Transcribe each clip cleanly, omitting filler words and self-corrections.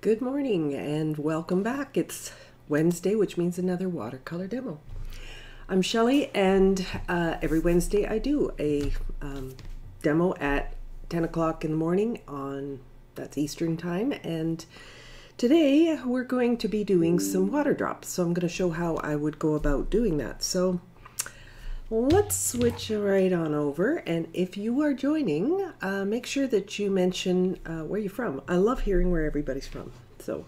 Good morning and welcome back. It's Wednesday, which means another watercolor demo. I'm Shelley, and every Wednesday I do a demo at 10 o'clock in the morning that's Eastern time, and today we're going to be doing some water drops. So I'm going to show how I would go about doing that. So let's switch right on over, and if you are joining, make sure that you mention where you're from. I love hearing where everybody's from. So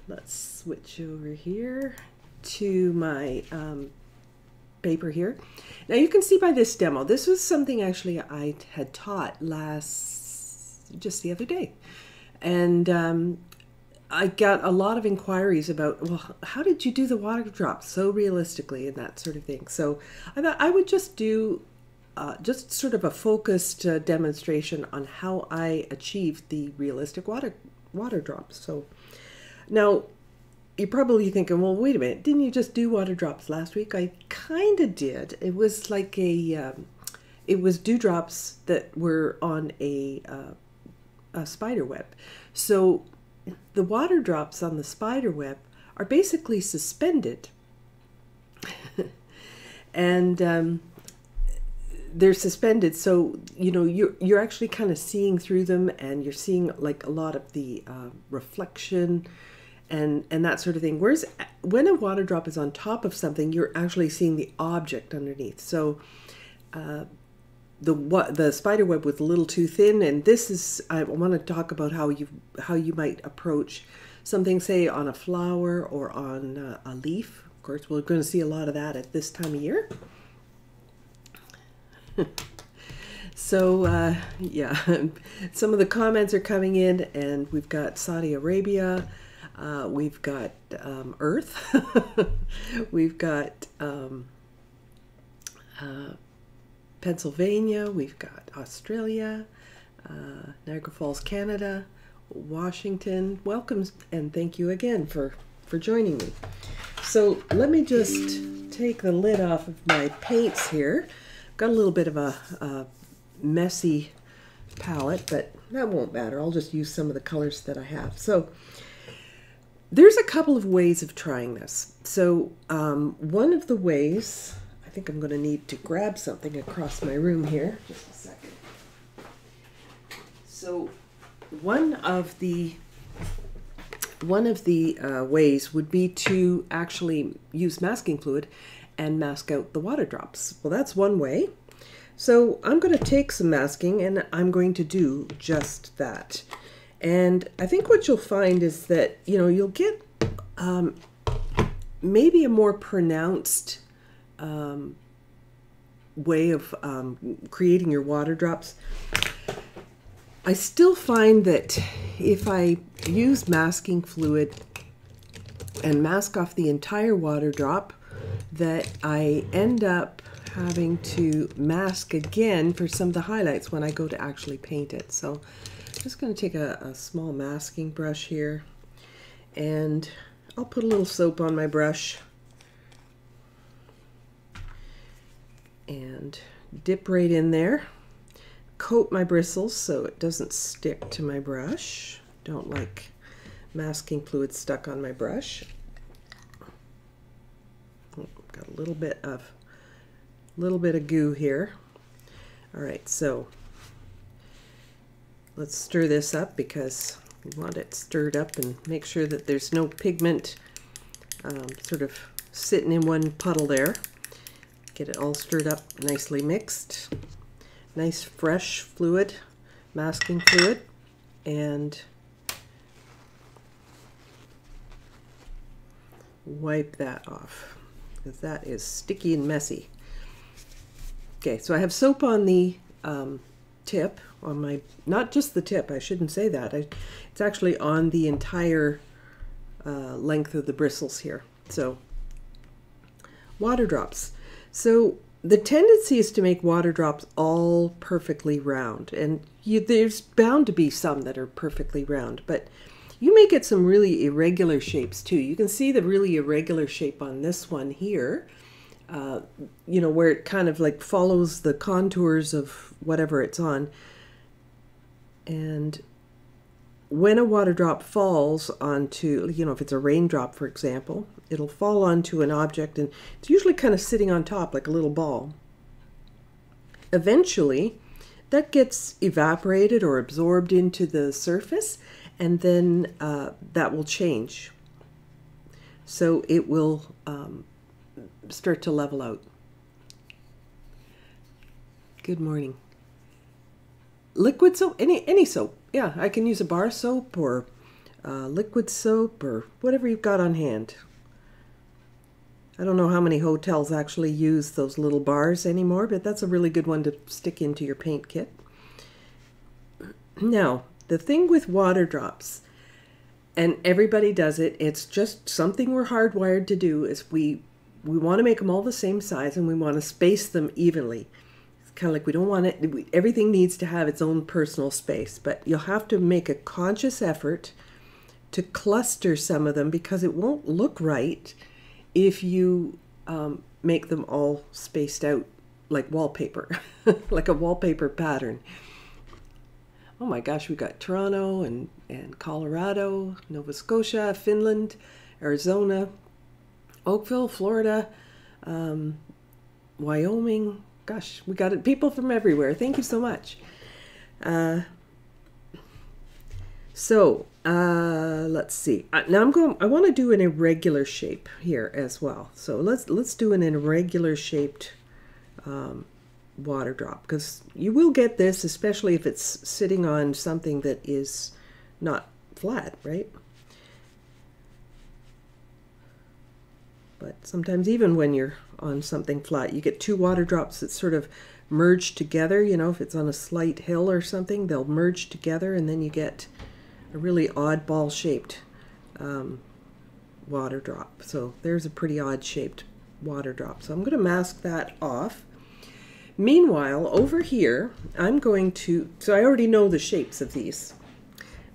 let's switch over here to my paper here. Now you can see by this demo, this was something actually I had taught just the other day, and I got a lot of inquiries about, well, how did you do the water drops so realistically and that sort of thing. So I thought I would just do just sort of a focused demonstration on how I achieved the realistic water drops. So now you're probably thinking, well, wait a minute, didn't you just do water drops last week? I kind of did. It was like it was dewdrops that were on a spider web. So the water drops on the spider web are basically suspended, and they're suspended, so you know you're actually kind of seeing through them, and you're seeing like a lot of the reflection and that sort of thing. Whereas when a water drop is on top of something, you're actually seeing the object underneath. So the spider web was a little too thin, and this is, I want to talk about how you might approach something, say on a flower or on a leaf. Of course, we're going to see a lot of that at this time of year. So yeah, some of the comments are coming in, and we've got Saudi Arabia, we've got Earth, we've got Pennsylvania, we've got Australia, Niagara Falls, Canada, Washington. Welcome, and thank you again for joining me. So let me just take the lid off of my paints here. Got a little bit of a messy palette, but that won't matter. I'll just use some of the colors that I have. So there's a couple of ways of trying this. So one of the ways, I think I'm going to need to grab something across my room here. Just a second. So one of the ways would be to actually use masking fluid and mask out the water drops. Well, that's one way. So I'm going to take some masking, and I'm going to do just that. And I think what you'll find is that, you know, you'll get maybe a more pronounced way of creating your water drops. I still find that if I use masking fluid and mask off the entire water drop, that I end up having to mask again for some of the highlights when I go to actually paint it. So I'm just going to take a small masking brush here, and I'll put a little soap on my brush and dip right in there. Coat my bristles so it doesn't stick to my brush. Don't like masking fluid stuck on my brush. Got a little bit of goo here. All right, so let's stir this up because we want it stirred up, and make sure that there's no pigment sort of sitting in one puddle there. Get it all stirred up, nicely mixed. Nice fresh fluid, masking fluid, and wipe that off, because that is sticky and messy. Okay, so I have soap on the tip, on my, not just the tip, I shouldn't say that. It's actually on the entire length of the bristles here. So, water drops. So the tendency is to make water drops all perfectly round, and there's bound to be some that are perfectly round, but you may get some really irregular shapes too. You can see the really irregular shape on this one here, you know, where it kind of like follows the contours of whatever it's on. And when a water drop falls onto, you know, if it's a raindrop, for example, it'll fall onto an object and it's usually kind of sitting on top like a little ball. Eventually, that gets evaporated or absorbed into the surface, and then that will change. So it will start to level out. Good morning. Liquid soap, any soap. Yeah, I can use a bar soap or liquid soap or whatever you've got on hand. I don't know how many hotels actually use those little bars anymore, but that's a really good one to stick into your paint kit. Now, the thing with water drops, and everybody does it, it's just something we're hardwired to do, is we want to make them all the same size and we want to space them evenly. It's kind of like we don't want it, everything needs to have its own personal space, but you'll have to make a conscious effort to cluster some of them because it won't look right if you make them all spaced out like wallpaper, like a wallpaper pattern. Oh my gosh, we got Toronto and Colorado, Nova Scotia, Finland, Arizona, Oakville, Florida, Wyoming. Gosh, we got people from everywhere. Thank you so much. Let's see. Now I want to do an irregular shape here as well. So let's do an irregular shaped water drop, because you will get this, especially if it's sitting on something that is not flat, right? But sometimes even when you're on something flat, you get two water drops that sort of merge together. You know, if it's on a slight hill or something, they'll merge together and then you get a really oddball shaped water drop. So there's a pretty odd shaped water drop. So I'm going to mask that off. Meanwhile, over here, I'm going to, so I already know the shapes of these.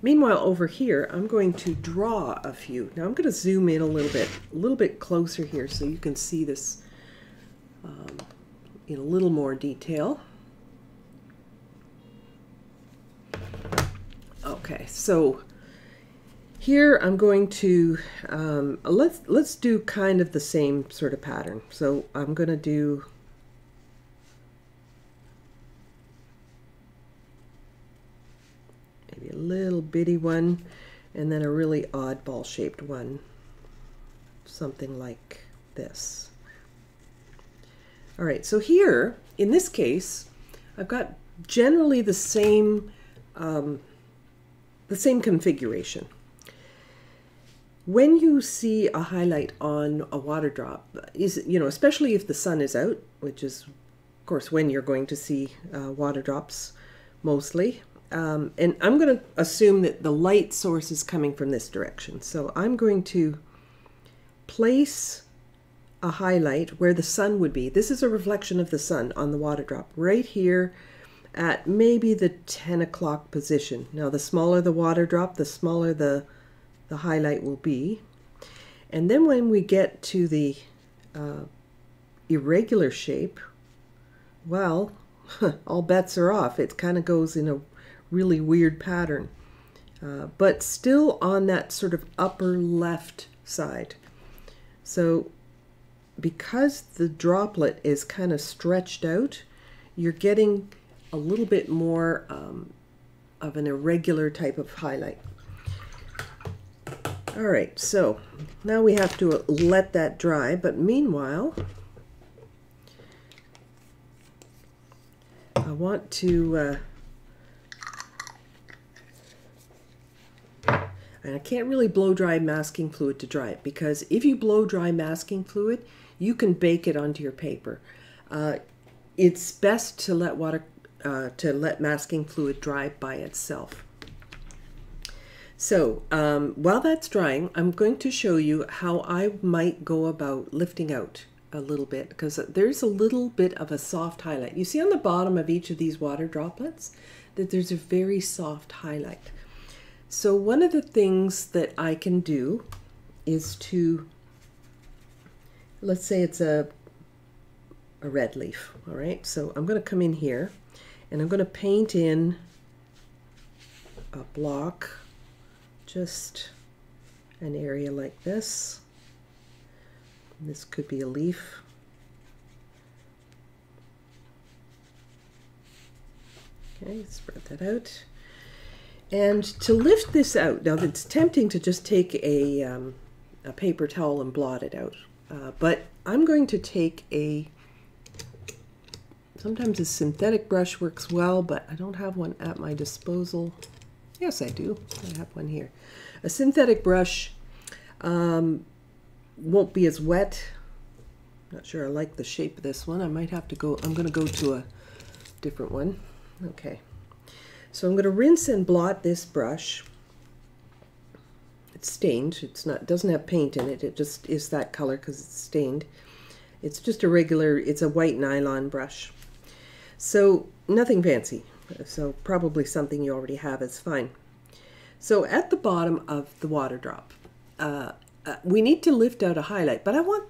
Meanwhile, over here, I'm going to draw a few. Now I'm going to zoom in a little bit closer here so you can see this in a little more detail. Okay, so here I'm going to, let's do kind of the same sort of pattern. So I'm going to do maybe a little bitty one, and then a really oddball shaped one, something like this. All right, so here, in this case, I've got generally the same configuration. When you see a highlight on a water drop, especially if the sun is out, which is, of course, when you're going to see water drops mostly. And I'm going to assume that the light source is coming from this direction. So I'm going to place a highlight where the sun would be. This is a reflection of the sun on the water drop right here at maybe the 10 o'clock position. Now, the smaller the water drop, the smaller the highlight will be. And then when we get to the irregular shape, well, all bets are off. It kind of goes in a really weird pattern, but still on that sort of upper left side. So because the droplet is kind of stretched out, you're getting a little bit more of an irregular type of highlight. All right, so now we have to let that dry, but meanwhile, I want to, and I can't really blow dry masking fluid to dry it, because if you blow dry masking fluid, you can bake it onto your paper. It's best to let masking fluid dry by itself. So while that's drying, I'm going to show you how I might go about lifting out a little bit, because there's a little bit of a soft highlight. You see on the bottom of each of these water droplets that there's a very soft highlight. So one of the things that I can do is to, let's say it's a red leaf, all right? So I'm going to come in here and I'm going to paint in a block just an area like this. This could be a leaf. Okay, spread that out. And to lift this out, now it's tempting to just take a paper towel and blot it out. But I'm going to take sometimes a synthetic brush works well, but I don't have one at my disposal. Yes, I do. I have one here. A synthetic brush won't be as wet. Not sure I like the shape of this one. I might have to go, I'm going to go to a different one. Okay. So I'm going to rinse and blot this brush. It's stained. It doesn't have paint in it. It just is that color because it's stained. It's just a regular, it's a white nylon brush. So nothing fancy. So probably something you already have is fine. So at the bottom of the water drop, we need to lift out a highlight, but I want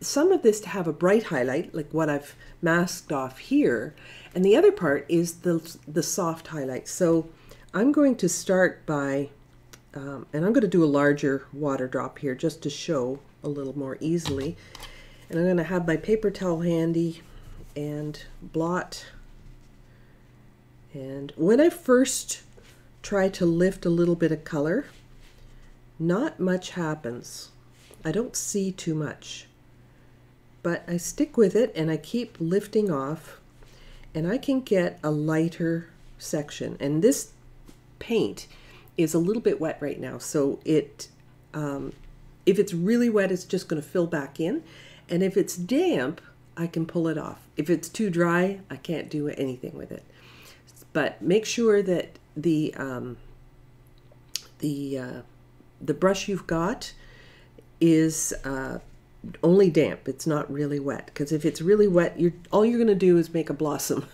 some of this to have a bright highlight, like what I've masked off here, and the other part is the soft highlight. So I'm going to start by, and I'm going to do a larger water drop here just to show a little more easily. And I'm going to have my paper towel handy and blot. And when I first try to lift a little bit of color, not much happens. I don't see too much. But I stick with it and I keep lifting off, and I can get a lighter section. And this paint is a little bit wet right now, so it if it's really wet, it's just going to fill back in, and if it's damp, I can pull it off. If it's too dry, I can't do anything with it. But make sure that the brush you've got is only damp. It's not really wet, because if it's really wet, all you're going to do is make a blossom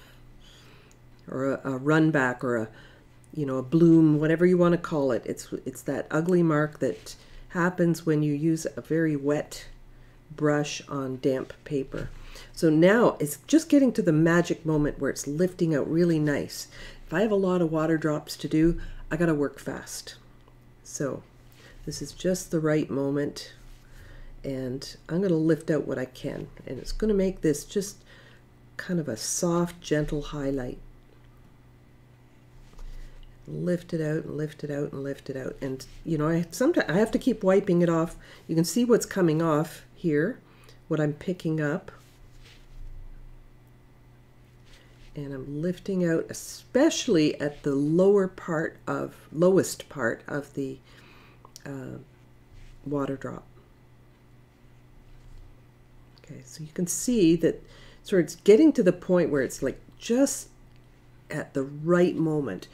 or a run back or a bloom, whatever you want to call it. It's that ugly mark that happens when you use a very wet brush on damp paper. So now it's just getting to the magic moment where it's lifting out really nice. If I have a lot of water drops to do, I got to work fast. So this is just the right moment, and I'm going to lift out what I can, and it's going to make this just kind of a soft, gentle highlight. Lift it out and lift it out and lift it out, and sometimes I have to keep wiping it off. You can see what's coming off here, what I'm picking up, and I'm lifting out, especially at the lowest part of the water drop. Okay, so you can see that sort of it's getting to the point where it's like just at the right moment.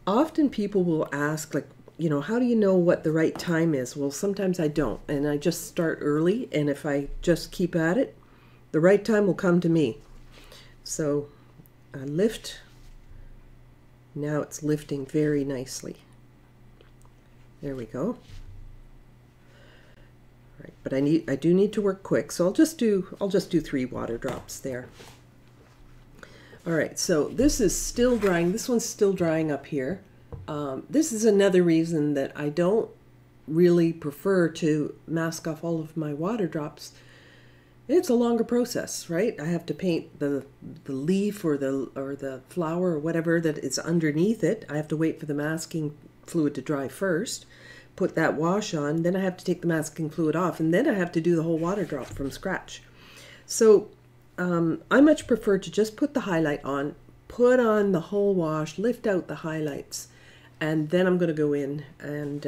Often people will ask, like, how do you know what the right time is? Well, sometimes I don't, and I just start early, and if I just keep at it, the right time will come to me. So I lift. Now it's lifting very nicely. There we go. Right, but I do need to work quick, so I'll just do 3 water drops there. All right, so this is still drying. This one's still drying up here. This is another reason that I don't really prefer to mask off all of my water drops. It's a longer process, right? I have to paint the leaf or the flower or whatever that is underneath it. I have to wait for the masking fluid to dry first, put that wash on, then I have to take the masking fluid off, and then I have to do the whole water drop from scratch. So I much prefer to just put the highlight on, put on the whole wash, lift out the highlights, and then I'm going to go in and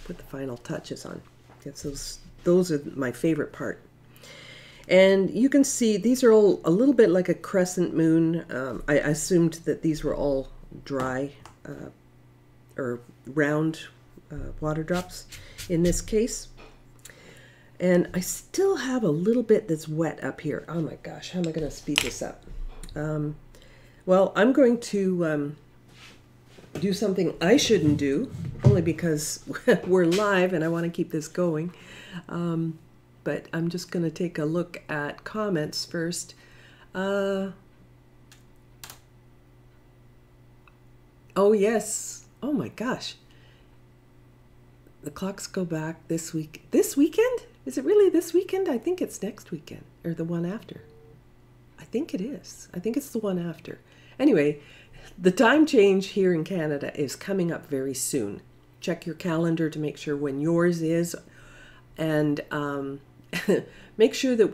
put the final touches on. Yes, those are my favorite part. And you can see these are all a little bit like a crescent moon. I assumed that these were all dry or round water drops in this case. And I still have a little bit that's wet up here. Oh my gosh, how am I going to speed this up? Well, I'm going to do something I shouldn't do, only because we're live and I want to keep this going. But I'm just going to take a look at comments first. Oh yes. Oh my gosh. The clocks go back this week. This weekend? Is it really this weekend? I think it's next weekend, or the one after. I think it is. I think it's the one after. Anyway, the time change here in Canada is coming up very soon. Check your calendar to make sure when yours is. And make sure that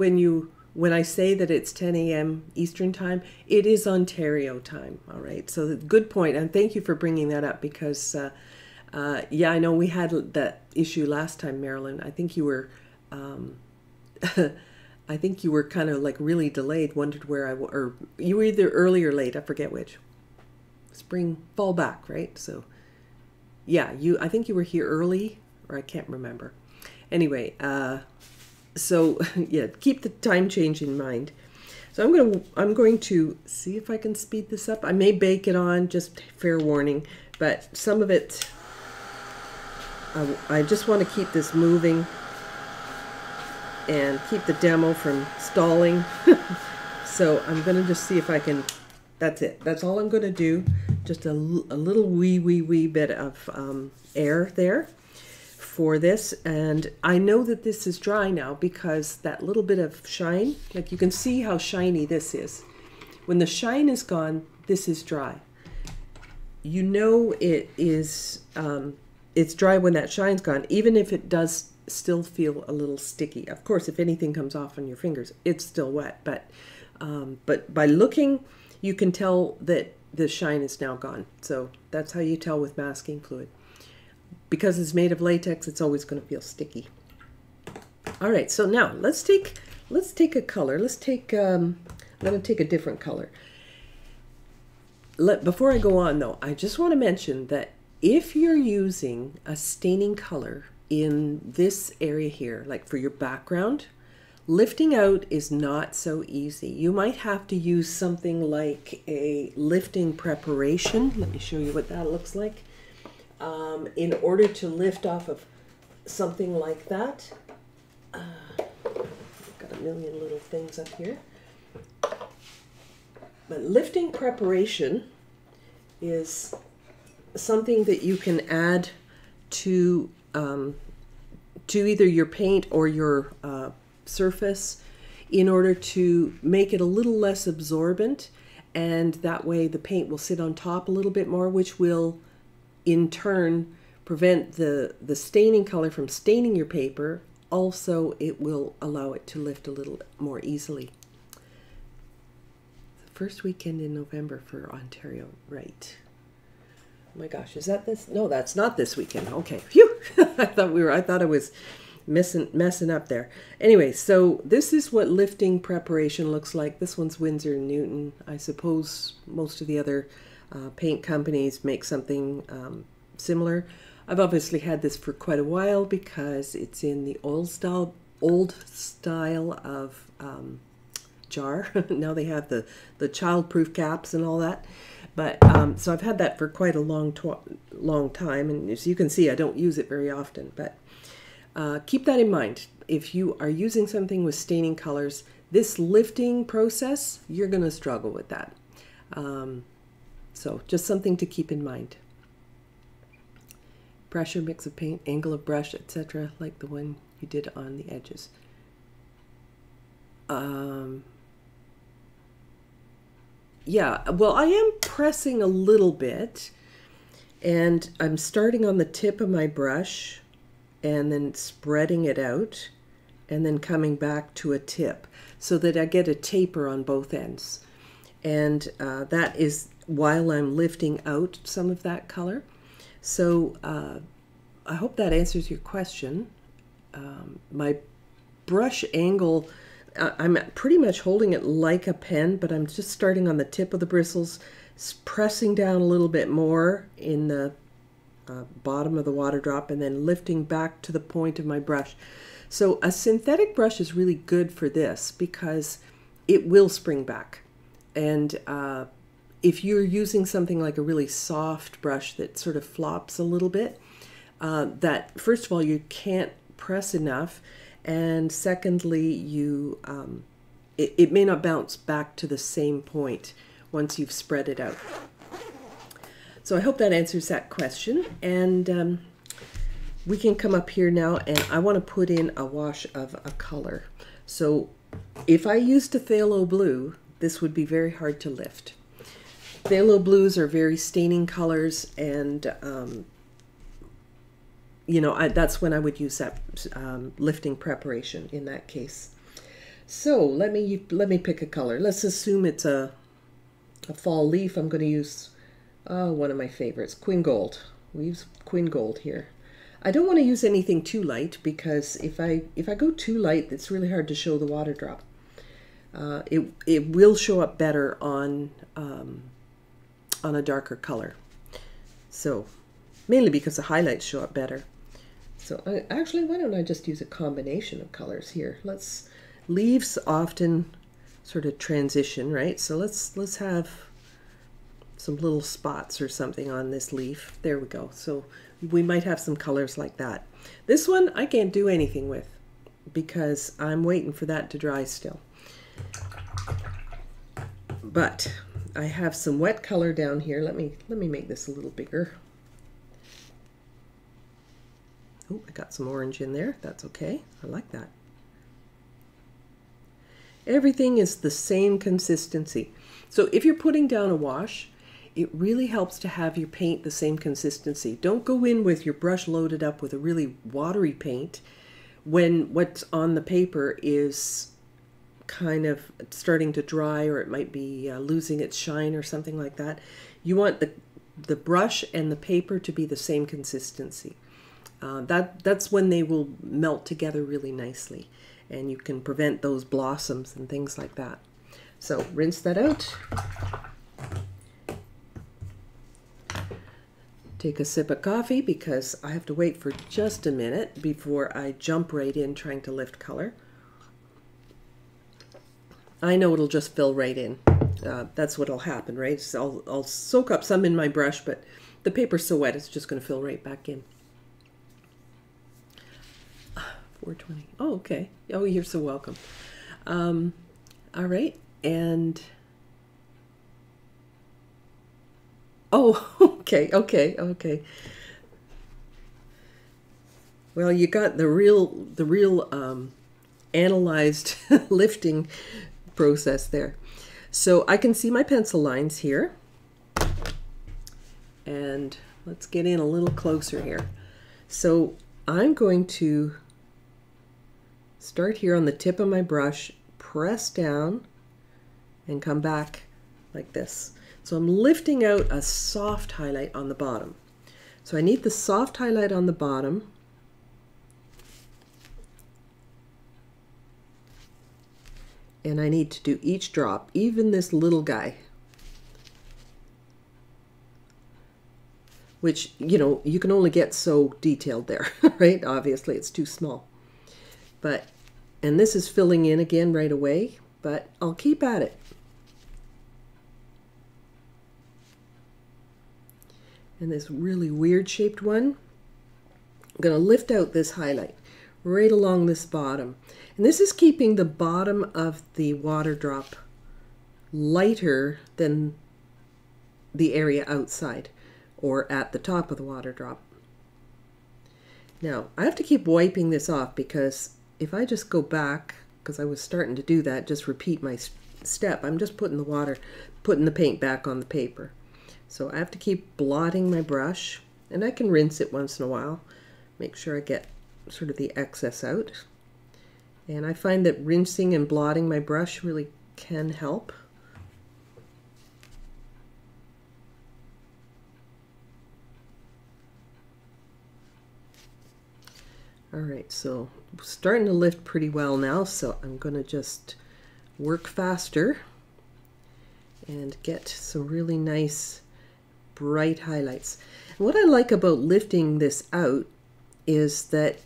when I say that it's 10 a.m. Eastern time, it is Ontario time. All right. So good point. And thank you for bringing that up because, yeah, I know we had that issue last time, Marilyn. I think you were, I think you were kind of like really delayed, wondered where or you were either early or late. I forget which. Spring, fall back, right? So, yeah, I think you were here early, or I can't remember. Anyway, so yeah, keep the time change in mind. So I'm going to see if I can speed this up. I may bake it on, just fair warning, but some of it, I just want to keep this moving and keep the demo from stalling. So I'm going to just see if I can, that's it. That's all I'm going to do. Just a little wee bit of air there for this. And I know that this is dry now because that little bit of shine, like you can see how shiny this is. When the shine is gone, this is dry. You know it is, it's dry when that shine's gone, even if it does still feel a little sticky. Of course, if anything comes off on your fingers, it's still wet. But by looking, you can tell that the shine is now gone. So that's how you tell with masking fluid. Because it's made of latex, it's always going to feel sticky. All right, so now let's take a color. Let's take I'm going to take a different color. Before I go on though, I just want to mention that if you're using a staining color in this area here, like for your background, lifting out is not so easy. You might have to use something like a lifting preparation. Let me show you what that looks like. In order to lift off of something like that. Got a million little things up here. But lifting preparation is something that you can add to either your paint or your surface in order to make it a little less absorbent, and that way the paint will sit on top a little bit more, which will in turn prevent the staining color from staining your paper. Also, it will allow it to lift a little more easily. The first weekend in November for Ontario, right? Oh my gosh, is that this? No, that's not this weekend. Okay, phew. I thought I was messing up there. Anyway, so this is what lifting preparation looks like. This one's Winsor & Newton. I suppose most of the other paint companies make something similar. I've obviously had this for quite a while because it's in the old style of jar. Now they have the child-proof caps and all that. But so I've had that for quite a long time, and as you can see, I don't use it very often. But keep that in mind. If you are using something with staining colors, this lifting process, you're going to struggle with that. So just something to keep in mind. Pressure, mix of paint, angle of brush, etc., like the one you did on the edges. Yeah, well, I am pressing a little bit, and I'm starting on the tip of my brush and then spreading it out and then coming back to a tip so that I get a taper on both ends. And that is while I'm lifting out some of that color. So I hope that answers your question. My brush angle, I'm pretty much holding it like a pen, but I'm just starting on the tip of the bristles, pressing down a little bit more in the bottom of the water drop, and then lifting back to the point of my brush. So a synthetic brush is really good for this because it will spring back. And if you're using something like a really soft brush that sort of flops a little bit, that first of all, you can't press enough, and secondly, it may not bounce back to the same point once you've spread it out. So I hope that answers that question. And we can come up here now, and I want to put in a wash of a color. So if I used a phthalo blue, this would be very hard to lift. Phthalo blues are very staining colors, and you know, that's when I would use that lifting preparation in that case. So let me pick a color. Let's assume it's a fall leaf. I'm going to use one of my favorites, Quin Gold. We use Quin Gold here. I don't want to use anything too light, because if I go too light, it's really hard to show the water drop. It will show up better on a darker color. So mainly because the highlights show up better. So actually, why don't I just use a combination of colors here? Leaves often sort of transition, right? So let's have some little spots or something on this leaf. There we go. So we might have some colors like that. This one I can't do anything with because I'm waiting for that to dry still. But I have some wet color down here. Let me make this a little bigger. Oh, I got some orange in there. That's okay. I like that. Everything is the same consistency. So if you're putting down a wash, it really helps to have your paint the same consistency. Don't go in with your brush loaded up with a really watery paint when what's on the paper is kind of starting to dry, or it might be losing its shine or something like that. You want the brush and the paper to be the same consistency. That's when they will melt together really nicely, and you can prevent those blossoms and things like that. So rinse that out. Take a sip of coffee because I have to wait for just a minute before I jump right in trying to lift color. I know it'll just fill right in. That's what'll happen, right? So I'll soak up some in my brush, but the paper's so wet it's just going to fill right back in. 420. Oh, okay. Oh, you're so welcome. All right, and oh, okay. Well, you got the real analyzed lifting process there. So I can see my pencil lines here, and let's get in a little closer here. So I'm going to start here on the tip of my brush, press down, and come back like this. So I'm lifting out a soft highlight on the bottom. So I need the soft highlight on the bottom. And I need to do each drop, even this little guy. Which, you know, you can only get so detailed there, right? Obviously, it's too small. But, and this is filling in again right away, but I'll keep at it. And this really weird shaped one, I'm going to lift out this highlight right along this bottom. And this is keeping the bottom of the water drop lighter than the area outside or at the top of the water drop. Now, I have to keep wiping this off because if I just go back, because I was starting to do that, just repeat my step, I'm just putting the paint back on the paper. So I have to keep blotting my brush, and I can rinse it once in a while, make sure I get sort of the excess out. And I find that rinsing and blotting my brush really can help. All right, so starting to lift pretty well now, so I'm going to just work faster and get some really nice bright highlights. And what I like about lifting this out is that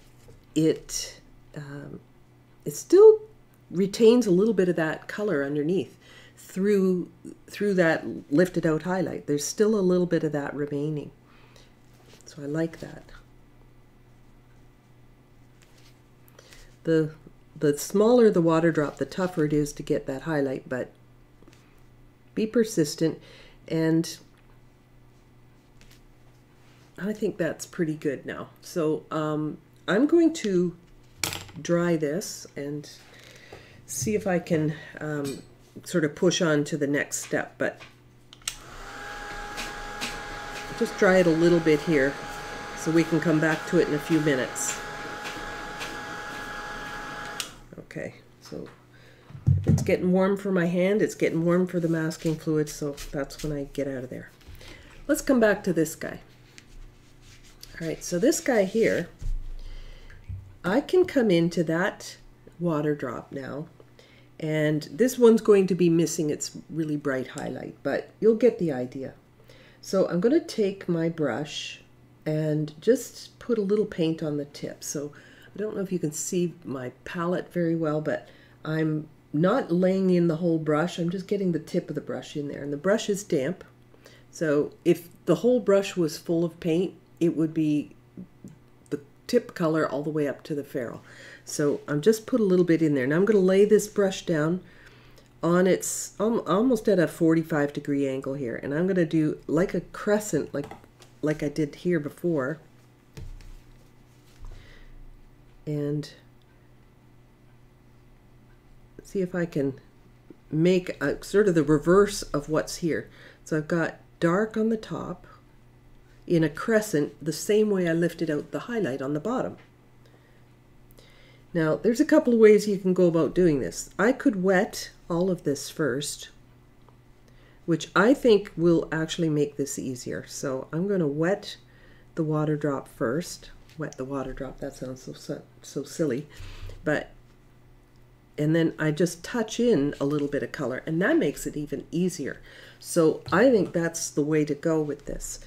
it still retains a little bit of that color underneath through that lifted out highlight. There's still a little bit of that remaining. So I like that. The smaller the water drop, the tougher it is to get that highlight, but be persistent. And I think that's pretty good now. So I'm going to dry this and see if I can sort of push on to the next step, but just dry it a little bit here so we can come back to it in a few minutes. Okay, so if it's getting warm for my hand, it's getting warm for the masking fluid, so that's when I get out of there. Let's come back to this guy. All right, so this guy here, I can come into that water drop now, and this one's going to be missing its really bright highlight, but you'll get the idea. So I'm going to take my brush and just put a little paint on the tip. So I don't know if you can see my palette very well, but I'm not laying in the whole brush. I'm just getting the tip of the brush in there, and the brush is damp. So if the whole brush was full of paint, it would be the tip color all the way up to the ferrule. So I'm just put a little bit in there. Now I'm going to lay this brush down on its almost at a 45-degree angle here, and I'm going to do like a crescent, like I did here before, and see if I can make a sort of the reverse of what's here. So I've got dark on the top in a crescent, the same way I lifted out the highlight on the bottom. Now there's a couple of ways you can go about doing this. I could wet all of this first, which I think will actually make this easier. So I'm going to wet the water drop first. Wet the water drop, that sounds so silly, but and then I just touch in a little bit of color, and that makes it even easier. So I think that's the way to go with this.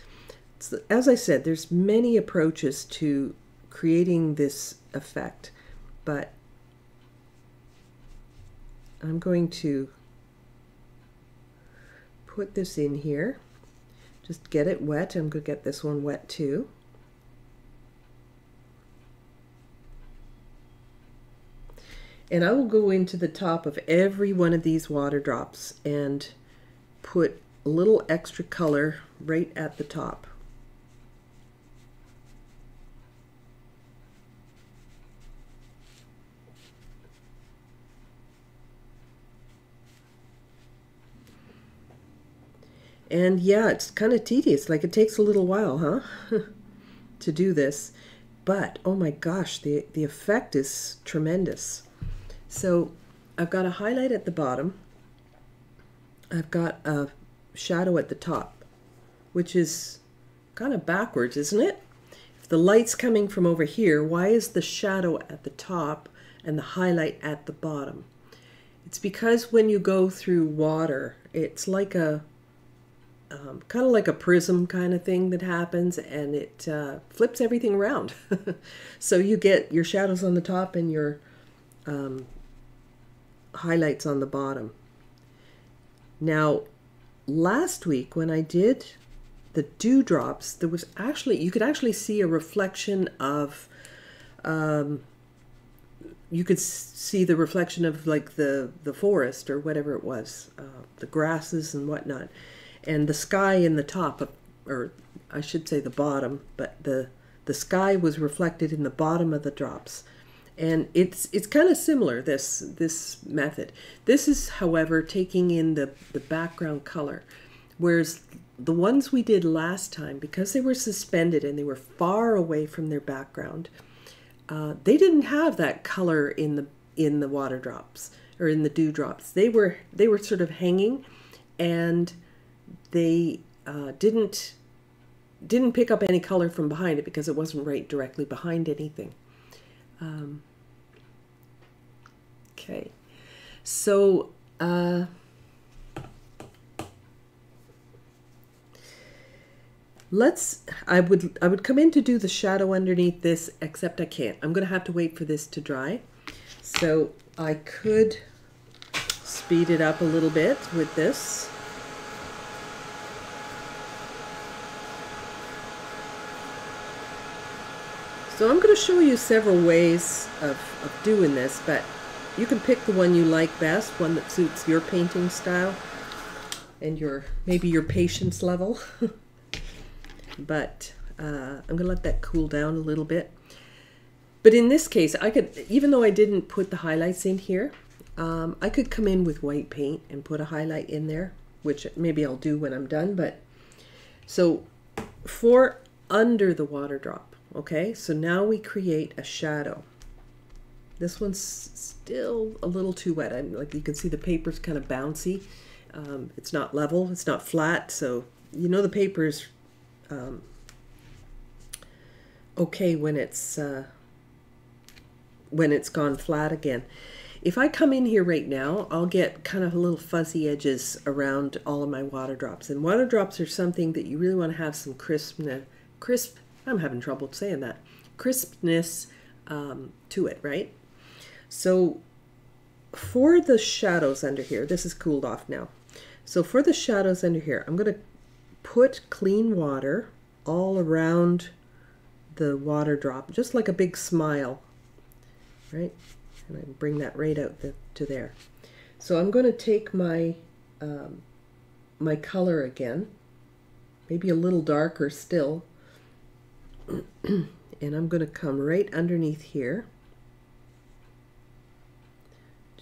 So, as I said, there's many approaches to creating this effect, but I'm going to put this in here. Just get it wet. I'm going to get this one wet too. And I will go into the top of every one of these water drops and put a little extra color right at the top. And yeah, it's kind of tedious, like it takes a little while, huh, to do this. But, oh my gosh, the effect is tremendous. So I've got a highlight at the bottom. I've got a shadow at the top, which is kind of backwards, isn't it? If the light's coming from over here, why is the shadow at the top and the highlight at the bottom? It's because when you go through water, it's like a kind of like a prism kind of thing that happens, and it flips everything around. So you get your shadows on the top and your highlights on the bottom. Now, last week when I did the dewdrops, there was actually, you could actually see a reflection of, you could see the reflection of like the forest or whatever it was, the grasses and whatnot, and the sky in the top, or I should say the bottom, but the sky was reflected in the bottom of the drops. And it's kind of similar, this method. This is, however, taking in the background color, whereas the ones we did last time, because they were suspended and they were far away from their background, they didn't have that color in the water drops or in the dewdrops. They were sort of hanging, and they didn't pick up any color from behind it because it wasn't right directly behind anything. Okay, so I would come in to do the shadow underneath this, except I can't. I'm going to have to wait for this to dry. So I could speed it up a little bit with this. So I'm going to show you several ways of doing this, but you can pick the one you like best, one that suits your painting style and maybe your patience level. But I'm going to let that cool down a little bit. But in this case, I could, even though I didn't put the highlights in here, I could come in with white paint and put a highlight in there, which maybe I'll do when I'm done. But so for under the water drop, okay, so now we create a shadow. This one's still a little too wet. Like you can see the paper's kind of bouncy. It's not level, it's not flat, so you know the paper's okay when it's gone flat again. If I come in here right now, I'll get kind of little fuzzy edges around all of my water drops. And water drops are something that you really want to have some crispness, I'm having trouble saying that, crispness to it, right? So for the shadows under here, this is cooled off now. So for the shadows under here, I'm going to put clean water all around the water drop, just like a big smile, right? And I bring that right out to there. So I'm going to take my my color again, maybe a little darker still, and I'm going to come right underneath here,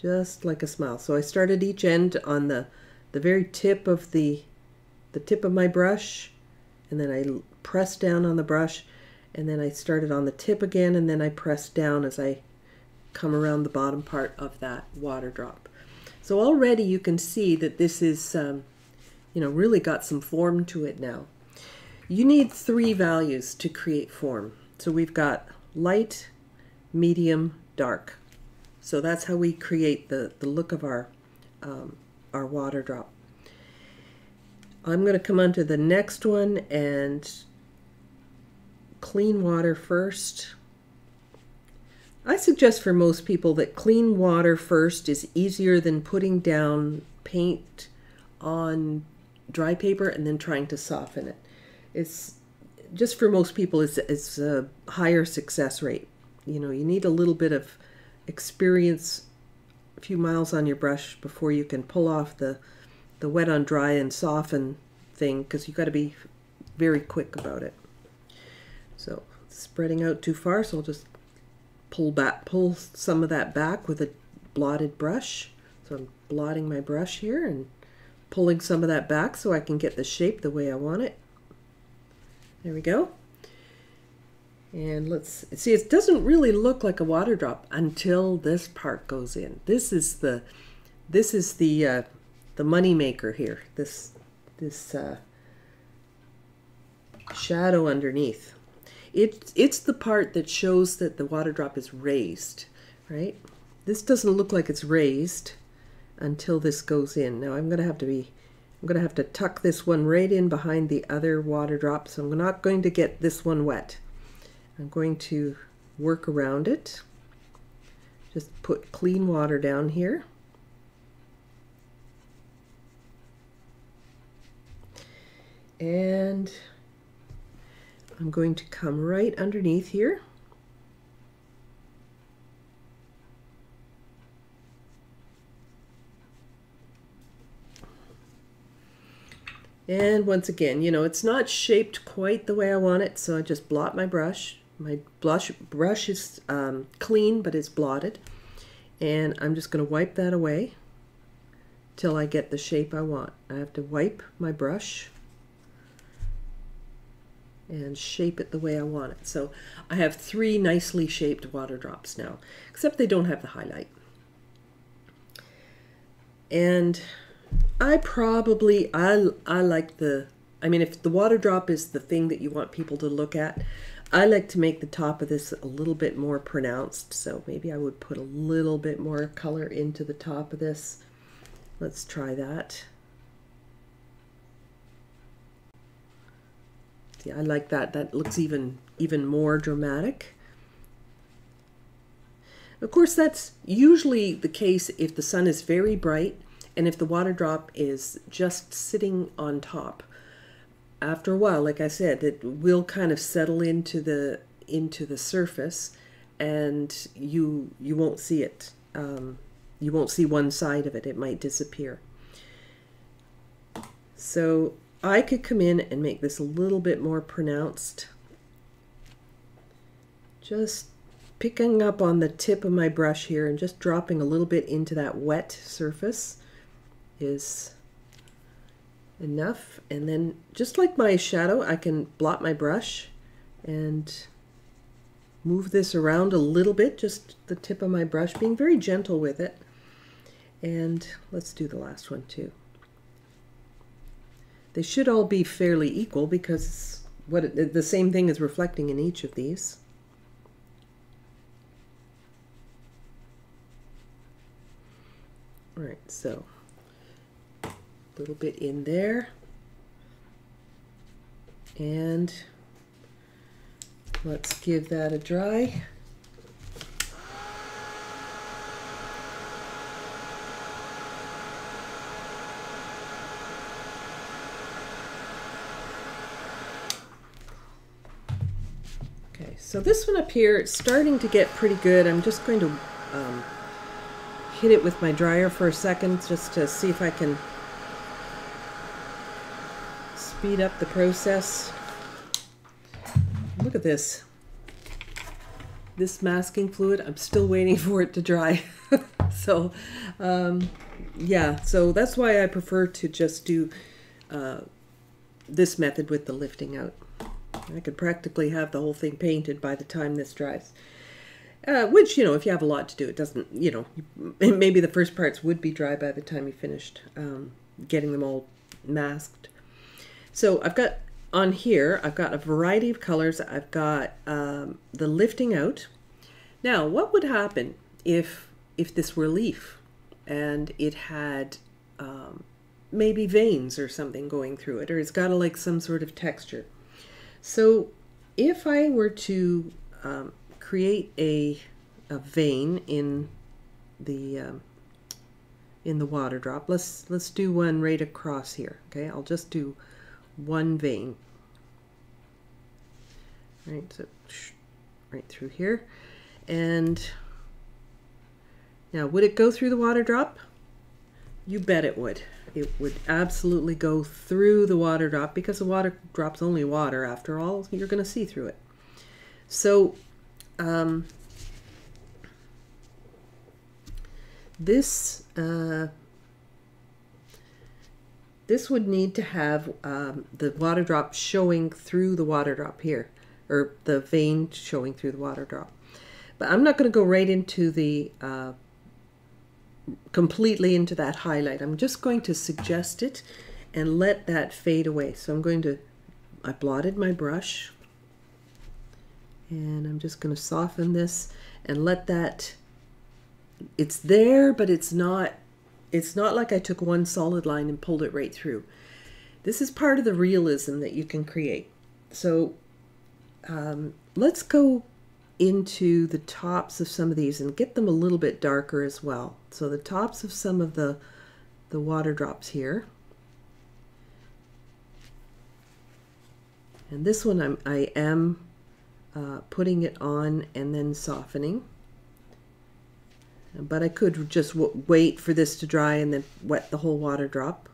just like a smile. So I started each end on the very tip of the tip of my brush, and then I pressed down on the brush, and then I started on the tip again, and then I pressed down as I come around the bottom part of that water drop. So already you can see that this is, you know, really got some form to it now. You need 3 values to create form. So we've got light, medium, dark. So that's how we create the look of our water drop. I'm going to come onto the next one and clean water first. I suggest for most people that clean water first is easier than putting down paint on dry paper and then trying to soften it. It's just for most people, it's a higher success rate. You know, you need a little bit of experience, a few miles on your brush before you can pull off the wet on dry and soften thing, because you've got to be very quick about it. So it's spreading out too far, so I'll just pull some of that back with a blotted brush. So I'm blotting my brush here and pulling some of that back so I can get the shape the way I want it. There we go. And let's see, it doesn't really look like a water drop until this part goes in. This is the money maker here. This shadow underneath. It's the part that shows that the water drop is raised, right? This doesn't look like it's raised until this goes in. Now I'm gonna have to tuck this one right in behind the other water drop, so I'm not going to get this one wet. I'm going to work around it. Just put clean water down here. And I'm going to come right underneath here. And once again, you know, it's not shaped quite the way I want it, so I just blot my brush. My brush is clean, but it's blotted. And I'm just going to wipe that away till I get the shape I want. I have to wipe my brush and shape it the way I want it. So I have 3 nicely shaped water drops now, except they don't have the highlight. And I like I mean, if the water drop is the thing that you want people to look at, I like to make the top of this a little bit more pronounced. So maybe I would put a little bit more color into the top of this. Let's try that. See, I like that. That looks even more dramatic. Of course, that's usually the case if the sun is very bright and if the water drop is just sitting on top. After a while, like I said, it will kind of settle into the surface, and you won't see it. You won't see one side of it. It might disappear. So I could come in and make this a little bit more pronounced just picking up on the tip of my brush here and just dropping a little bit into that wet surface is enough. And then just like my shadow, I can blot my brush and move this around a little bit, just the tip of my brush, being very gentle with it. And let's do the last one too. They should all be fairly equal because the same thing is reflecting in each of these. All right, so a little bit in there, and let's give that a dry. Okay, so this one up here, it's starting to get pretty good. I'm just going to hit it with my dryer for a second just to see if I can speed up the process. Look at this. This masking fluid, I'm still waiting for it to dry. So, yeah, so that's why I prefer to just do this method with the lifting out. I could practically have the whole thing painted by the time this dries. Which, you know, if you have a lot to do, it doesn't, you know, maybe the first parts would be dry by the time you finished getting them all masked. So I've got on here, I've got a variety of colors. I've got the lifting out. Now, what would happen if this were a leaf and it had maybe veins or something going through it, or it's got like some sort of texture? So if I were to create a vein in the water drop, let's do one right across here. Okay, I'll just do one vein. Right, so right through here. And now, would it go through the water drop? You bet it would. It would absolutely go through the water drop, because the water drop's only water after all. You're going to see through it. So this would need to have the water drop showing through the water drop here, or the vein showing through the water drop. But I'm not going to go right into the completely into that highlight. I'm just going to suggest it and let that fade away. So I blotted my brush, and I'm just going to soften this and let that, it's there, but it's not like I took one solid line and pulled it right through. This is part of the realism that you can create. So let's go into the tops of some of these and get them a little bit darker as well. So the tops of some of the water drops here. And this one I am putting it on and then softening. But I could just wait for this to dry and then wet the whole water drop.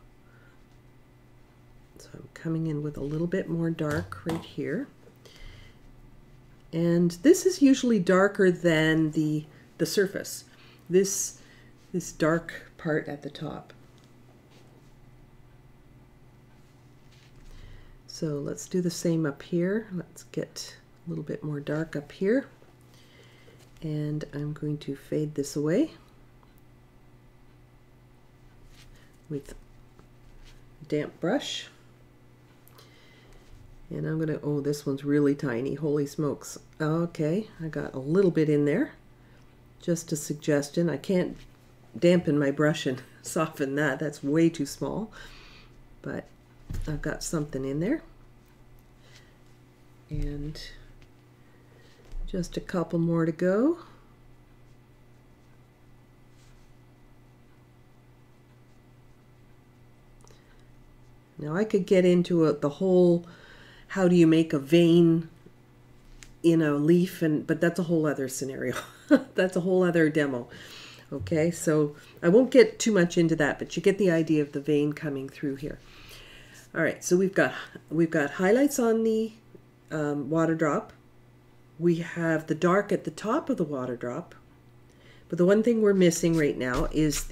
So I'm coming in with a little bit more dark right here. And this is usually darker than the surface. This dark part at the top. So let's do the same up here. Let's get a little bit more dark up here. And I'm going to fade this away with a damp brush. And I'm gonna, oh, this one's really tiny, holy smokes. Okay, I got a little bit in there. Just a suggestion. I can't dampen my brush and soften that. That's way too small. But I've got something in there. And just a couple more to go. Now I could get into the whole, how do you make a vein in a leaf, but that's a whole other scenario. That's a whole other demo. Okay, so I won't get too much into that, but you get the idea of the vein coming through here. All right, so we've got highlights on the water drop. we have the dark at the top of the water drop, but the one thing we're missing right now is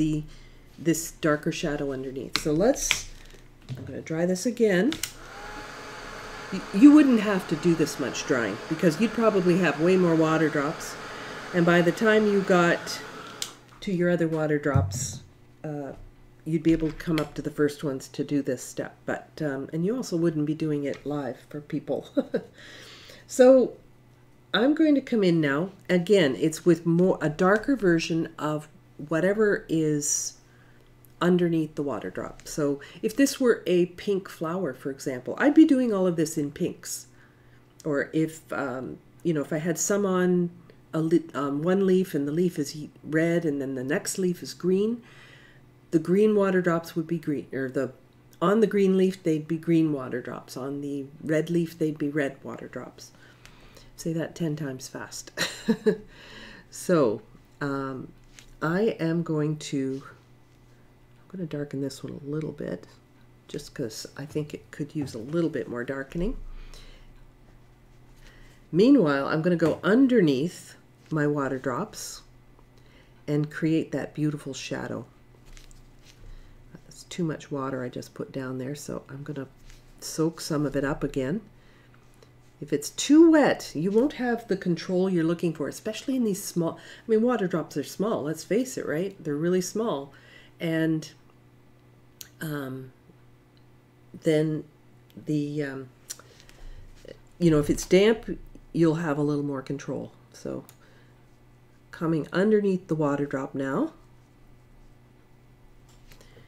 this darker shadow underneath. So I'm going to dry this again. You wouldn't have to do this much drying because you'd probably have way more water drops, and by the time you got to your other water drops, you'd be able to come up to the first ones to do this step. But and you also wouldn't be doing it live for people. So I'm going to come in now. Again, it's with a darker version of whatever is underneath the water drop. So if this were a pink flower, for example, I'd be doing all of this in pinks. Or if if I had some on one leaf and the leaf is red and then the next leaf is green, the green water drops would be green, or on the green leaf they'd be green water drops. On the red leaf they'd be red water drops. Say that 10 times fast. So I am going to darken this one a little bit, just because I think it could use a little bit more darkening. Meanwhile, I'm going to go underneath my water drops and create that beautiful shadow. That's too much water I just put down there, so I'm going to soak some of it up again. If it's too wet, you won't have the control you're looking for, especially in these small, water drops are small, let's face it, right? They're really small. And then if it's damp, you'll have a little more control. So coming underneath the water drop now.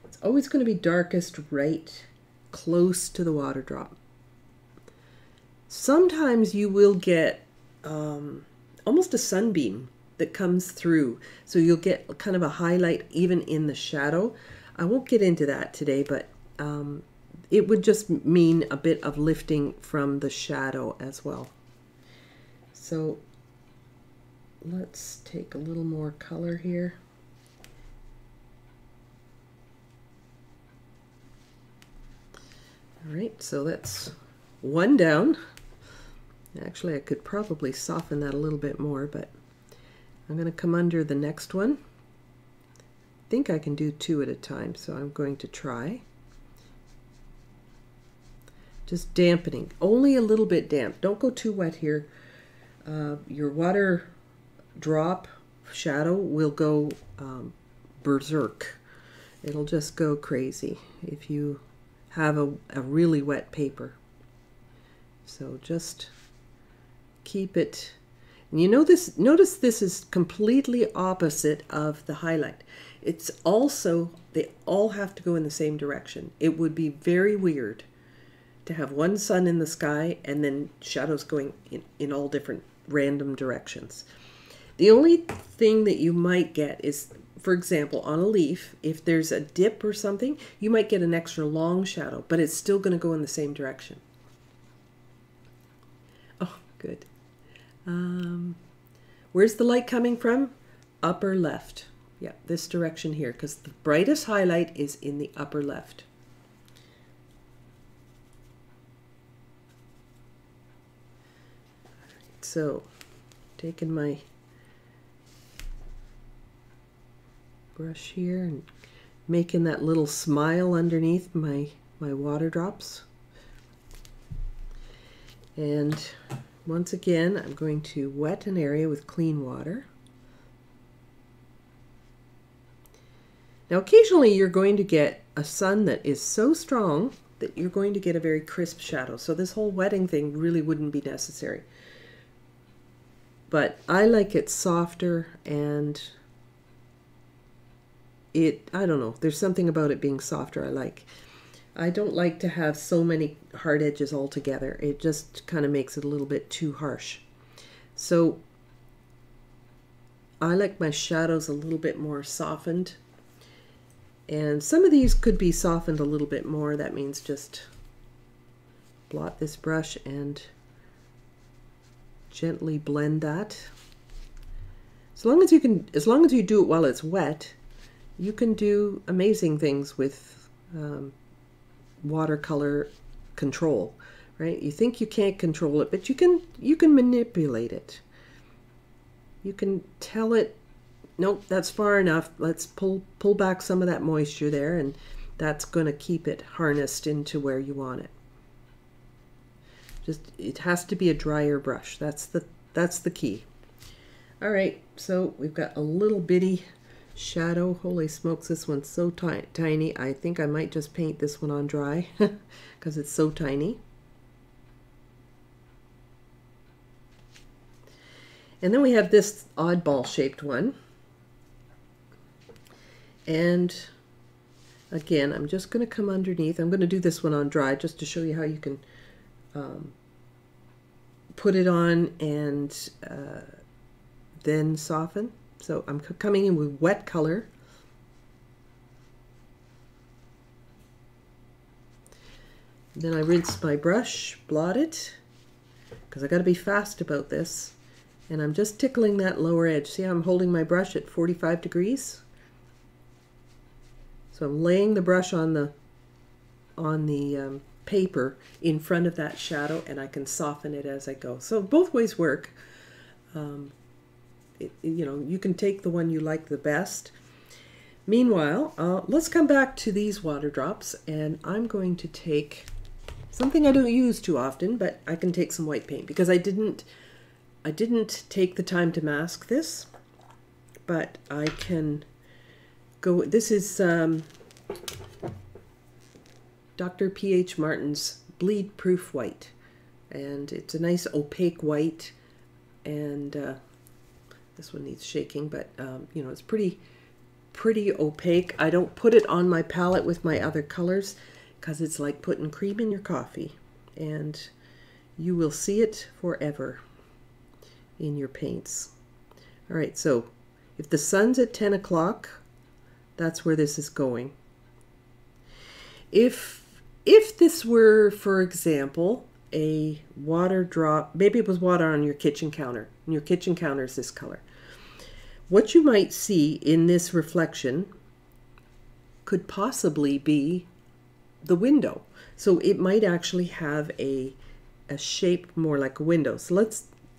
It's always going to be darkest right close to the water drop. Sometimes you will get almost a sunbeam that comes through. So you'll get kind of a highlight even in the shadow. I won't get into that today, but it would just mean a bit of lifting from the shadow as well. So let's take a little more color here. All right, so that's one down. Actually, I could probably soften that a little bit more, but I'm going to come under the next one. I think I can do 2 at a time, so I'm going to try. Just dampening, only a little bit damp. Don't go too wet here. Your water drop shadow will go berserk. It'll just go crazy if you have a really wet paper. So just keep it. And notice this is completely opposite of the highlight. It's also, they all have to go in the same direction. It would be very weird to have one sun in the sky and then shadows going in all different random directions. The only thing that you might get is, for example, on a leaf, if there's a dip or something, you might get an extra long shadow, but it's still going to go in the same direction. Oh, good. Where's the light coming from? Upper left. Yeah, this direction here, because the brightest highlight is in the upper left. So, taking my brush here and making that little smile underneath my water drops. And once again, I'm going to wet an area with clean water. Now, occasionally you're going to get a sun that is so strong that you're going to get a very crisp shadow. So this whole wetting thing really wouldn't be necessary. But I like it softer, and I don't know, there's something about it being softer I like. I don't like to have so many hard edges all together. It just kind of makes it a little bit too harsh. So I like my shadows a little bit more softened. And some of these could be softened a little bit more. That means just blot this brush and gently blend that. As long as you do it while it's wet, you can do amazing things with watercolor control. right? You think you can't control it, but you can manipulate it. You can tell it, nope, that's far enough. Let's pull back some of that moisture there, and that's going to keep it harnessed into where you want it. Just, it has to be a drier brush. That's the key. All right, so we've got a little bitty shadow. Holy smokes, this one's so tiny. I think I might just paint this one on dry because it's so tiny. And then we have this oddball shaped one. And again, I'm just going to come underneath. I'm going to do this one on dry just to show you how you can put it on and then soften. So I'm coming in with wet color. Then I rinse my brush, blot it, because I got to be fast about this. And I'm just tickling that lower edge. See how I'm holding my brush at 45 degrees? So I'm laying the brush on the paper in front of that shadow, and I can soften it as I go. So both ways work. You know, you can take the one you like the best. Meanwhile, let's come back to these water drops, and I'm going to take something I don't use too often, but I can take some white paint because I didn't take the time to mask this, but I can go. This is Dr. P.H. Martin's Bleed Proof White, and it's a nice opaque white, and this one needs shaking, but you know, it's pretty opaque. I don't put it on my palette with my other colors because it's like putting cream in your coffee, and you will see it forever in your paints. All right, so if the sun's at 10 o'clock, that's where this is going. If this were, for example, a water drop, maybe it was water on your kitchen counter, and your kitchen counter is this color, what you might see in this reflection could possibly be the window. So it might actually have a shape more like a window. So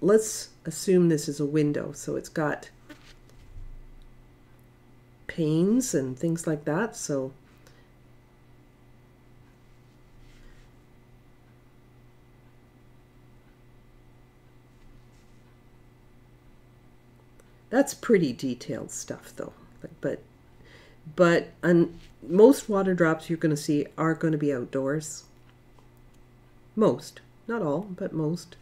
let's assume this is a window. So it's got panes and things like that. So that's pretty detailed stuff though. But on most water drops you're going to see are going to be outdoors. Most, not all, but most.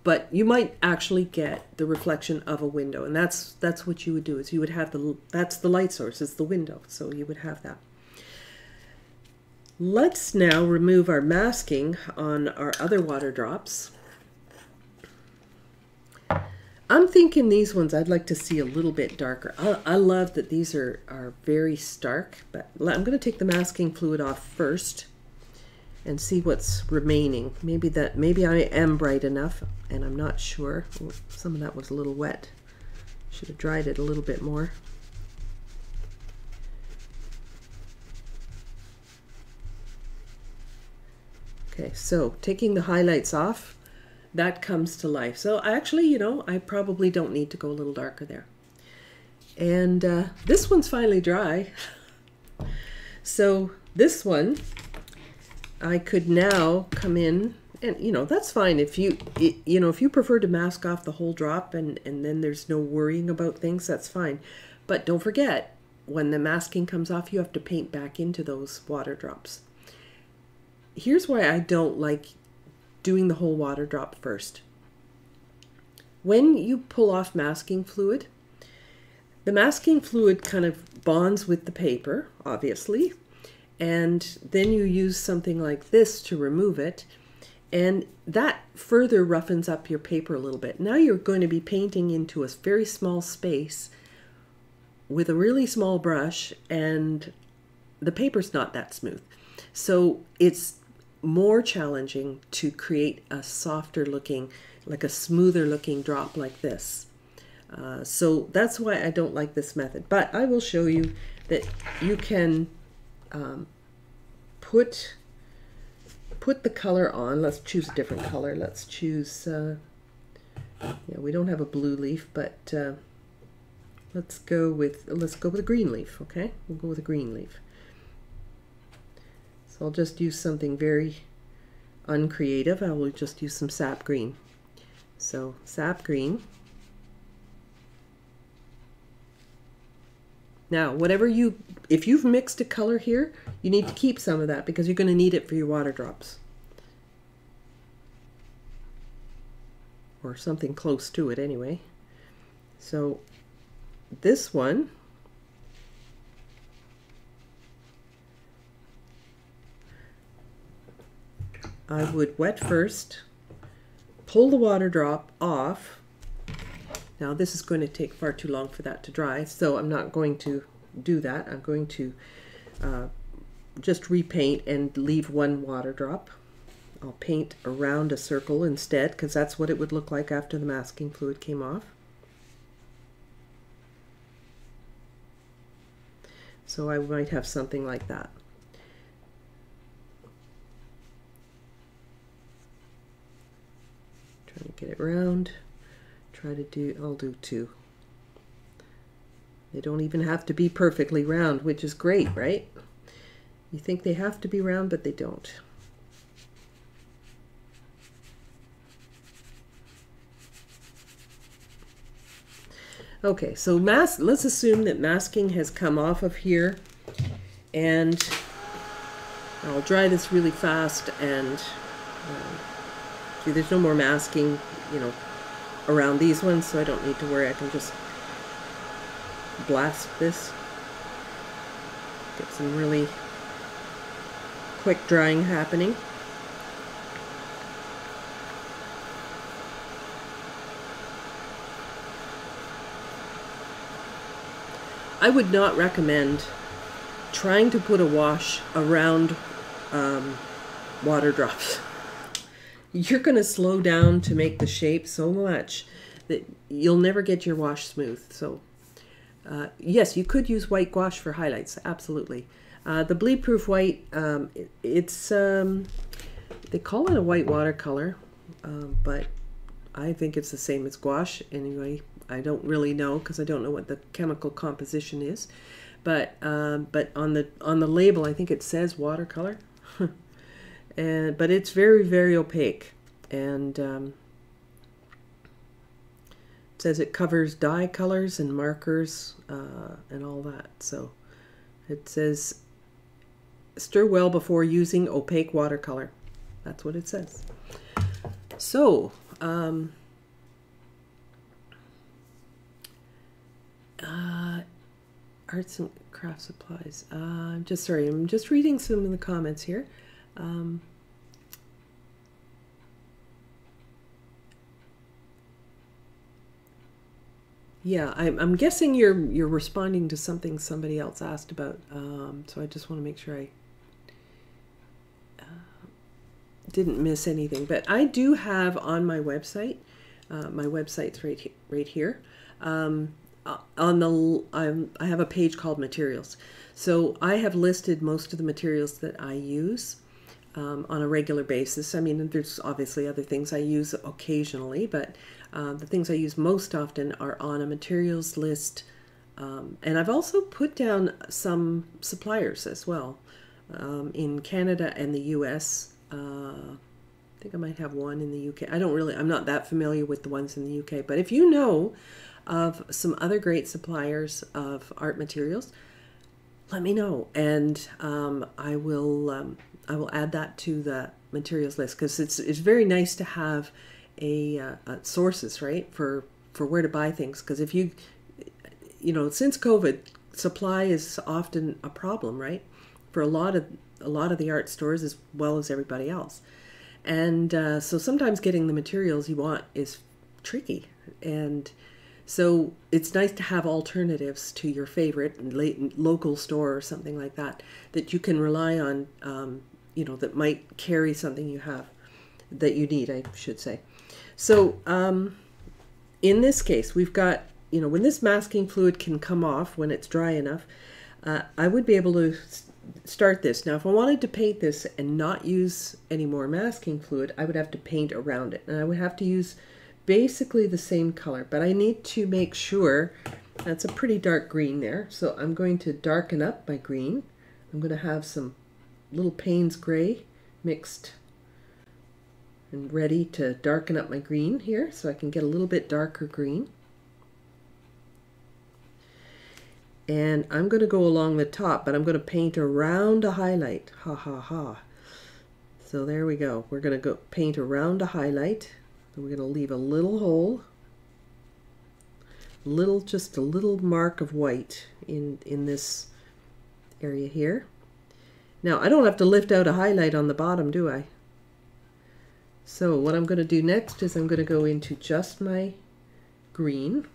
But you might actually get the reflection of a window, and that's what you would do. Is you would have that's the light source, is the window, so you would have that. Let's now remove our masking on our other water drops. I'm thinking these ones I'd like to see a little bit darker. I love that these are very stark, but I'm going to take the masking fluid off first and see what's remaining. Maybe I am bright enough, and I'm not sure. Some of that was a little wet. Should have dried it a little bit more. Okay, so taking the highlights off, that comes to life. So actually, you know, I probably don't need to go a little darker there. And this one's finally dry. So this one, I could now come in, and you know, that's fine if you prefer to mask off the whole drop and then there's no worrying about things, that's fine. But don't forget, when the masking comes off, you have to paint back into those water drops. Here's why I don't like doing the whole water drop first. When you pull off masking fluid, the masking fluid kind of bonds with the paper, obviously, and then you use something like this to remove it, and that further roughens up your paper a little bit. Now you're going to be painting into a very small space with a really small brush, and the paper's not that smooth. So it's more challenging to create a softer looking, like a smoother looking drop like this. So that's why I don't like this method. But I will show you that you can put put the color on, let's choose a different color. Let's choose, yeah, we don't have a blue leaf, but let's go with a green leaf, okay? We'll go with a green leaf. So I'll just use something very uncreative. I will just use some sap green. So sap green. Now, if you've mixed a color here, you need to keep some of that because you're going to need it for your water drops. Or something close to it anyway. So this one, I would wet first, pull the water drop off. Now this is going to take far too long for that to dry, so I'm not going to do that. I'm going to just repaint and leave one water drop. I'll paint around a circle instead, because that's what it would look like after the masking fluid came off. So I might have something like that. Trying to get it round. I'll do two. They don't even have to be perfectly round, which is great, right? You think they have to be round, but they don't. Okay, so let's assume that masking has come off of here, and I'll dry this really fast, and see, there's no more masking, around these ones, so I don't need to worry. I can just blast this. Get some really quick drying happening. I would not recommend trying to put a wash around water drops. You're going to slow down to make the shape so much that you'll never get your wash smooth. So yes, you could use white gouache for highlights, absolutely. The bleed proof white, it's they call it a white watercolor, but I think it's the same as gouache anyway. I don't really know because I don't know what the chemical composition is, but on the label I think it says watercolor. But it's very, very opaque, and it says it covers dye colors and markers and all that. So it says stir well before using opaque watercolor. That's what it says. So arts and craft supplies. I'm just reading some of the comments here. Yeah, I'm guessing you're responding to something somebody else asked about. So I just want to make sure I didn't miss anything. But I do have on my website, my website's right here. I have a page called materials. So I have listed most of the materials that I use on a regular basis. I mean, there's obviously other things I use occasionally, but the things I use most often are on a materials list. And I've also put down some suppliers as well in Canada and the US. I think I might have one in the UK. I'm not that familiar with the ones in the UK, but if you know of some other great suppliers of art materials, let me know, and I will add that to the materials list, because it's very nice to have a sources, right, for where to buy things, because if you since COVID, supply is often a problem, right, for a lot of the art stores as well as everybody else, and so sometimes getting the materials you want is tricky, and so it's nice to have alternatives to your favorite local store or something like that you can rely on, that might carry something you have that you need, I should say. So in this case, we've got, when this masking fluid can come off when it's dry enough, I would be able to start this. Now if I wanted to paint this and not use any more masking fluid, I would have to paint around it, and I would have to use basically the same color, but I need to make sure that's a pretty dark green there. So I'm going to darken up my green. I'm going to have some little Payne's gray mixed and ready to darken up my green here so I can get a little bit darker green. And I'm going to go along the top, but I'm going to paint around a highlight. Ha ha ha. So there we go. We're going to go paint around a highlight. We're going to leave a little hole, just a little mark of white in this area here. Now I don't have to lift out a highlight on the bottom, do I? So what I'm going to do next is I'm going to go into just my green,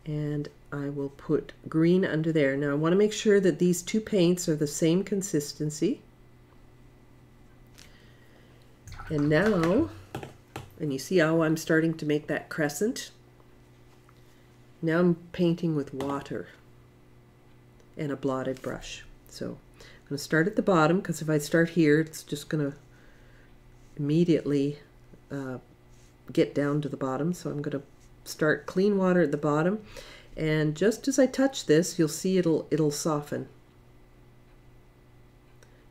and I will put green under there. Now I want to make sure that these two paints are the same consistency. And now, and you see how I'm starting to make that crescent? Now I'm painting with water and a blotted brush. So I'm going to start at the bottom, because if I start here, it's just going to immediately get down to the bottom. So I'm going to start clean water at the bottom, and just as I touch this, you'll see it'll soften.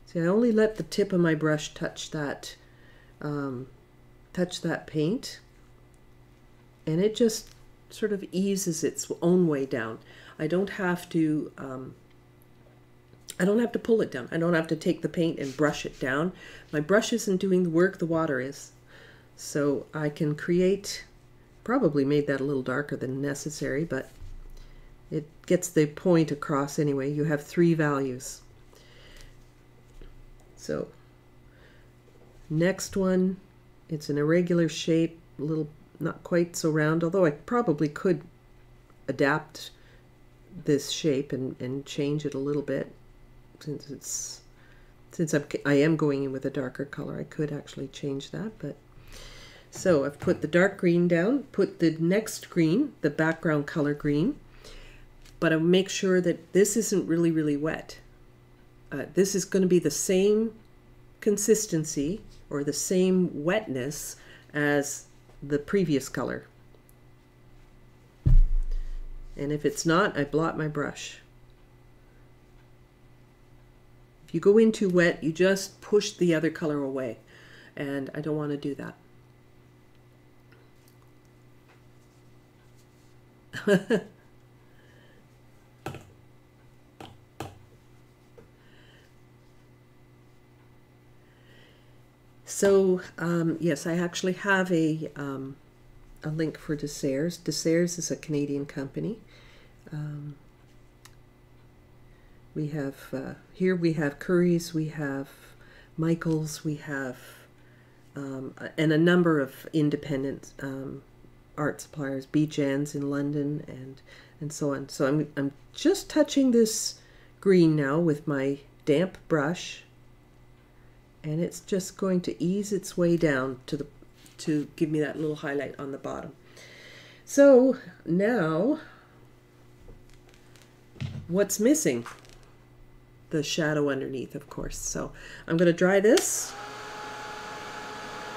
See, I only let the tip of my brush touch that paint, and it just sort of eases its own way down. I don't have to pull it down. I don't have to take the paint and brush it down. My brush isn't doing the work, the water is. So I can create, probably made that a little darker than necessary, but it gets the point across anyway. You have 3 values. So next one, it's an irregular shape, a little not quite so round, although I probably could adapt this shape and change it a little bit. Since I am going in with a darker color, I could actually change that. But so I've put the dark green down, put the next green, the background color green, but I'll make sure that this isn't really, really wet. This is going to be the same consistency or the same wetness as the previous color. And if it's not, I blot my brush. If you go in too wet, you just push the other color away, and I don't want to do that. So yes, I actually have a link for Desserts. Desserts is a Canadian company. We have here we have Curry's, we have Michael's, we have and a number of independent art suppliers, Beach Ends in London, and so on. So I'm just touching this green now with my damp brush, and it's just going to ease its way down to give me that little highlight on the bottom. So now, what's missing? The shadow underneath, of course. So I'm going to dry this,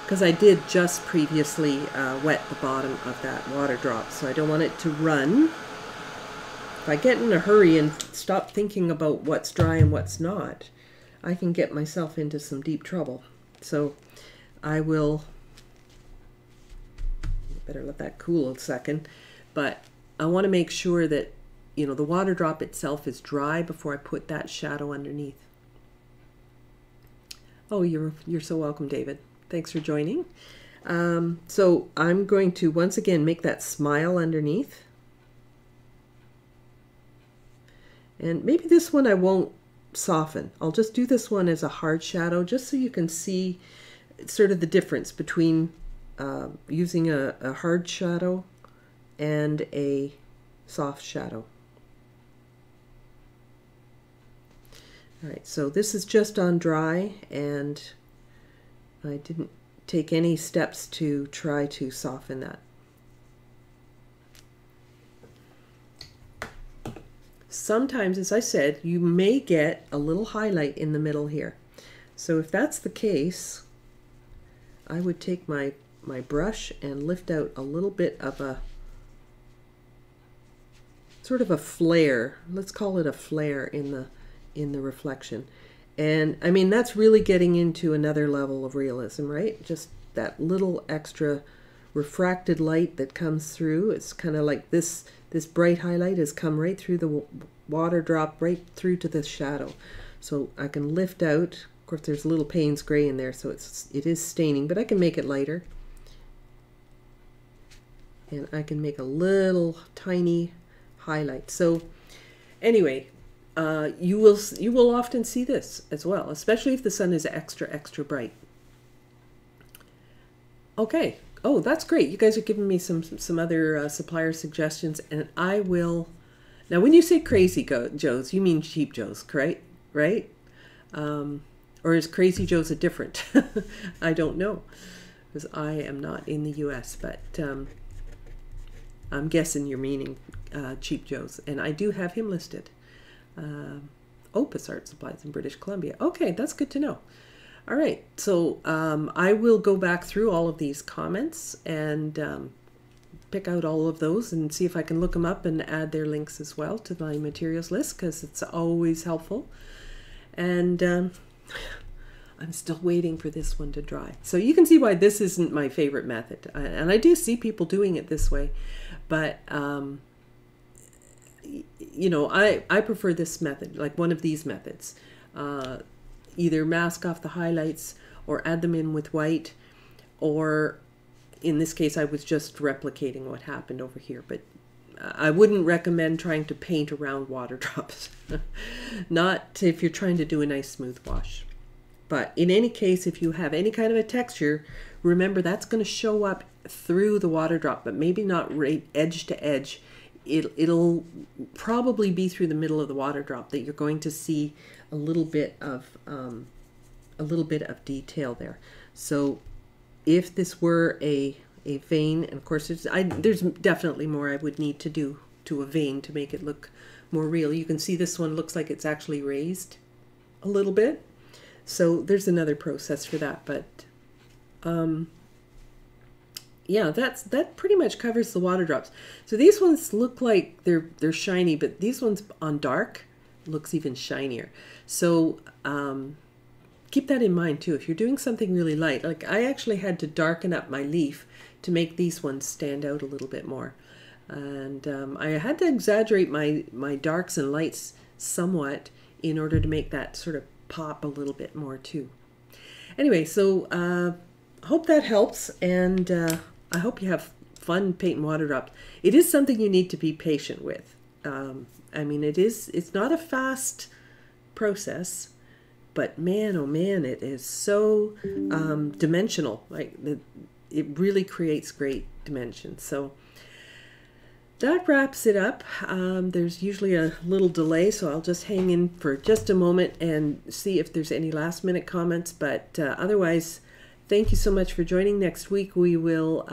because I did just previously wet the bottom of that water drop, so I don't want it to run. If I get in a hurry and stop thinking about what's dry and what's not, I can get myself into some deep trouble. So I will, better let that cool a second, but I want to make sure that, you know, the water drop itself is dry before I put that shadow underneath. Oh, you're so welcome, David. Thanks for joining. So I'm going to once again make that smile underneath. And maybe this one I won't soften. I'll just do this one as a hard shadow, just so you can see sort of the difference between using a hard shadow and a soft shadow. All right, so this is just on dry, and I didn't take any steps to try to soften that. sometimes, as I said, you may get a little highlight in the middle here. So if that's the case, I would take my brush and lift out a little bit of a sort of a flare. Let's call it a flare in the reflection. And I mean, that's really getting into another level of realism, right? Just that little extra refracted light that comes through. It's kind of like this bright highlight has come right through the water drop, right through to the shadow. So I can lift out. Of course, there's a little Payne's gray in there, so it is staining, but I can make it lighter. And I can make a little tiny highlight. So anyway, you will often see this as well, especially if the sun is extra bright. Okay. Oh, that's great. You guys are giving me some other supplier suggestions, and I will. Now, when you say Crazy Joe's, you mean Cheap Joe's, correct? Right? Or is Crazy Joe's a different? I don't know, because I am not in the U.S., but I'm guessing you're meaning Cheap Joe's, and I do have him listed. Opus Art Supplies in British Columbia. Okay, that's good to know. All right, so I will go back through all of these comments and pick out all of those and see if I can look them up and add their links as well to my materials list, because it's always helpful. And I'm still waiting for this one to dry. So you can see why this isn't my favorite method. And I do see people doing it this way, but you know, I prefer this method, like one of these methods. Either mask off the highlights or add them in with white, or in this case I was just replicating what happened over here, but I wouldn't recommend trying to paint around water drops. Not if you're trying to do a nice smooth wash. But in any case, if you have any kind of a texture, remember that's going to show up through the water drop, but maybe not right edge to edge. It'll probably be through the middle of the water drop that you're going to see a little bit of detail there. So if this were a vein, and of course there's definitely more I would need to do to a vein to make it look more real. You can see this one looks like it's actually raised a little bit. So there's another process for that, but yeah, that pretty much covers the water drops. So these ones look like they're shiny, but these ones on dark looks even shinier. So keep that in mind too. If you're doing something really light, like I actually had to darken up my leaf to make these ones stand out a little bit more. And I had to exaggerate my darks and lights somewhat in order to make that sort of pop a little bit more too. Anyway, so hope that helps, and I hope you have fun painting water drops. It is something you need to be patient with. I mean, it's not a fast process, but man, oh man, it is so dimensional. Like it really creates great dimensions. So that wraps it up. There's usually a little delay, so I'll just hang in for just a moment and see if there's any last minute comments. But otherwise, thank you so much for joining. Next week we will,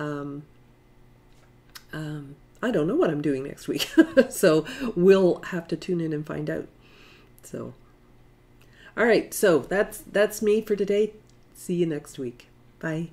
I don't know what I'm doing next week, so we'll have to tune in and find out. So, all right, so that's me for today. See you next week. Bye.